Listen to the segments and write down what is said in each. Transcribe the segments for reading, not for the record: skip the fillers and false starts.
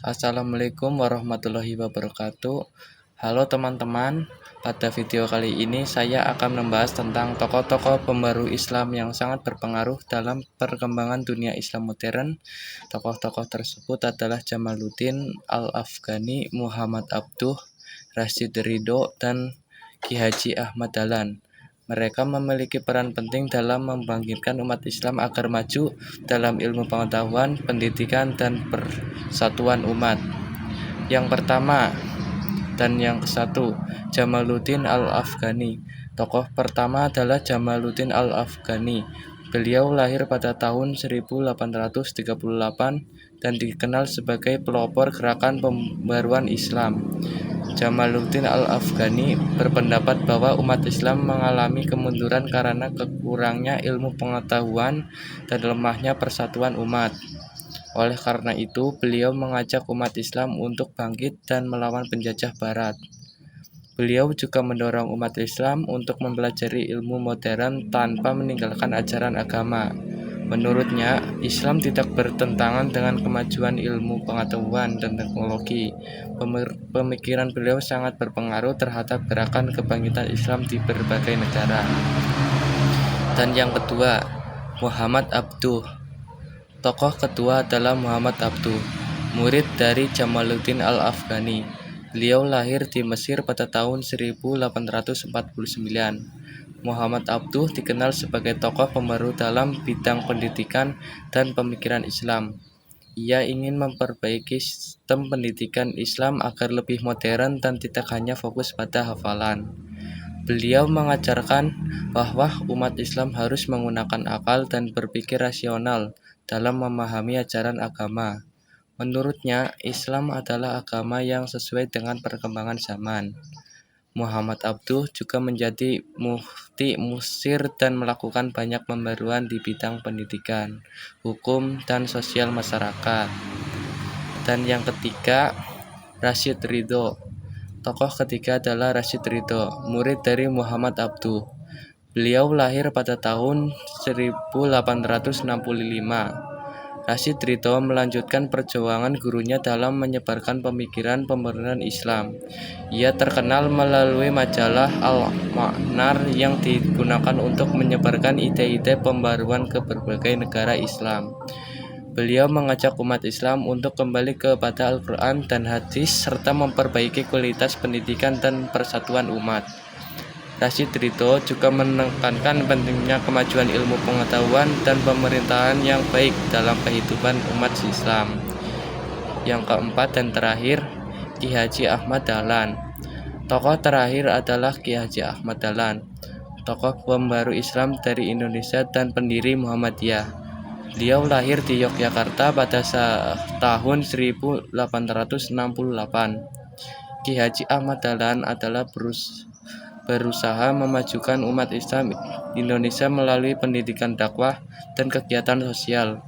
Assalamualaikum warahmatullahi wabarakatuh. Halo teman-teman, pada video kali ini saya akan membahas tentang tokoh-tokoh pembaru Islam yang sangat berpengaruh dalam perkembangan dunia Islam modern. Tokoh-tokoh tersebut adalah Jamaluddin Al-Afghani, Muhammad Abduh, Rashid Ridho, dan Ki Haji Ahmad Dahlan. Mereka memiliki peran penting dalam membangkitkan umat Islam agar maju dalam ilmu pengetahuan, pendidikan, dan persatuan umat. Yang pertama dan yang ke-1, Jamaluddin Al-Afghani. Tokoh pertama adalah Jamaluddin Al-Afghani. Beliau lahir pada tahun 1838 dan dikenal sebagai pelopor gerakan pembaruan Islam. Jamaluddin Al-Afghani berpendapat bahwa umat Islam mengalami kemunduran karena kekurangnya ilmu pengetahuan dan lemahnya persatuan umat. Oleh karena itu, beliau mengajak umat Islam untuk bangkit dan melawan penjajah Barat. Beliau juga mendorong umat Islam untuk mempelajari ilmu modern tanpa meninggalkan ajaran agama. Menurutnya, Islam tidak bertentangan dengan kemajuan ilmu pengetahuan dan teknologi. Pemikiran beliau sangat berpengaruh terhadap gerakan kebangkitan Islam di berbagai negara. Dan yang kedua, Muhammad Abduh. Tokoh kedua adalah Muhammad Abduh, murid dari Jamaluddin Al-Afghani. Beliau lahir di Mesir pada tahun 1849. Muhammad Abduh dikenal sebagai tokoh pembaru dalam bidang pendidikan dan pemikiran Islam. Ia ingin memperbaiki sistem pendidikan Islam agar lebih modern dan tidak hanya fokus pada hafalan. Beliau mengajarkan bahwa umat Islam harus menggunakan akal dan berpikir rasional dalam memahami ajaran agama. Menurutnya, Islam adalah agama yang sesuai dengan perkembangan zaman. Muhammad Abduh juga menjadi mufti Mesir dan melakukan banyak pembaruan di bidang pendidikan, hukum, dan sosial masyarakat. Dan yang ketiga, Rashid Ridho. Tokoh ketiga adalah Rashid Ridho, murid dari Muhammad Abduh. Beliau lahir pada tahun 1865. Rashid Ridho melanjutkan perjuangan gurunya dalam menyebarkan pemikiran pembenaran Islam. Ia terkenal melalui majalah Al-Ma'nar yang digunakan untuk menyebarkan ide-ide pembaruan ke berbagai negara Islam. Beliau mengajak umat Islam untuk kembali kepada Al-Quran dan hadis serta memperbaiki kualitas pendidikan dan persatuan umat. Rashid Ridho juga menekankan pentingnya kemajuan ilmu pengetahuan dan pemerintahan yang baik dalam kehidupan umat Islam. Yang keempat dan terakhir, Ki Haji Ahmad Dahlan. Tokoh terakhir adalah Ki Haji Ahmad Dahlan, tokoh pembaru Islam dari Indonesia dan pendiri Muhammadiyah. Beliau lahir di Yogyakarta pada tahun 1868. Ki Haji Ahmad Dahlan adalah berusaha memajukan umat Islam Indonesia melalui pendidikan dakwah dan kegiatan sosial.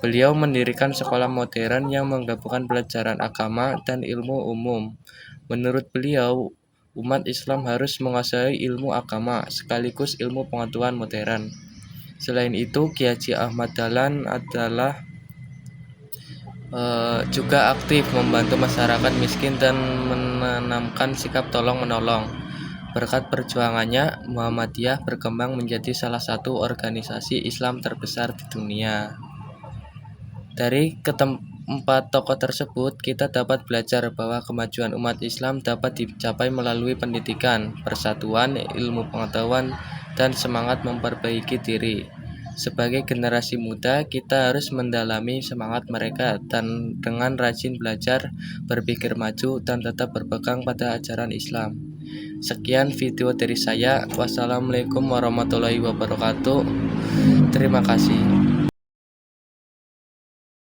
Beliau mendirikan sekolah modern yang menggabungkan pelajaran agama dan ilmu umum. Menurut beliau, umat Islam harus menguasai ilmu agama sekaligus ilmu pengetahuan modern. Selain itu, Ki Haji Ahmad Dahlan adalah juga aktif membantu masyarakat miskin dan menanamkan sikap tolong-menolong. Berkat perjuangannya, Muhammadiyah berkembang menjadi salah satu organisasi Islam terbesar di dunia. Dari keempat tokoh tersebut, kita dapat belajar bahwa kemajuan umat Islam dapat dicapai melalui pendidikan, persatuan, ilmu pengetahuan, dan semangat memperbaiki diri. Sebagai generasi muda, kita harus mendalami semangat mereka dan dengan rajin belajar, berpikir maju, dan tetap berpegang pada ajaran Islam. Sekian video dari saya. Wassalamualaikum warahmatullahi wabarakatuh. Terima kasih.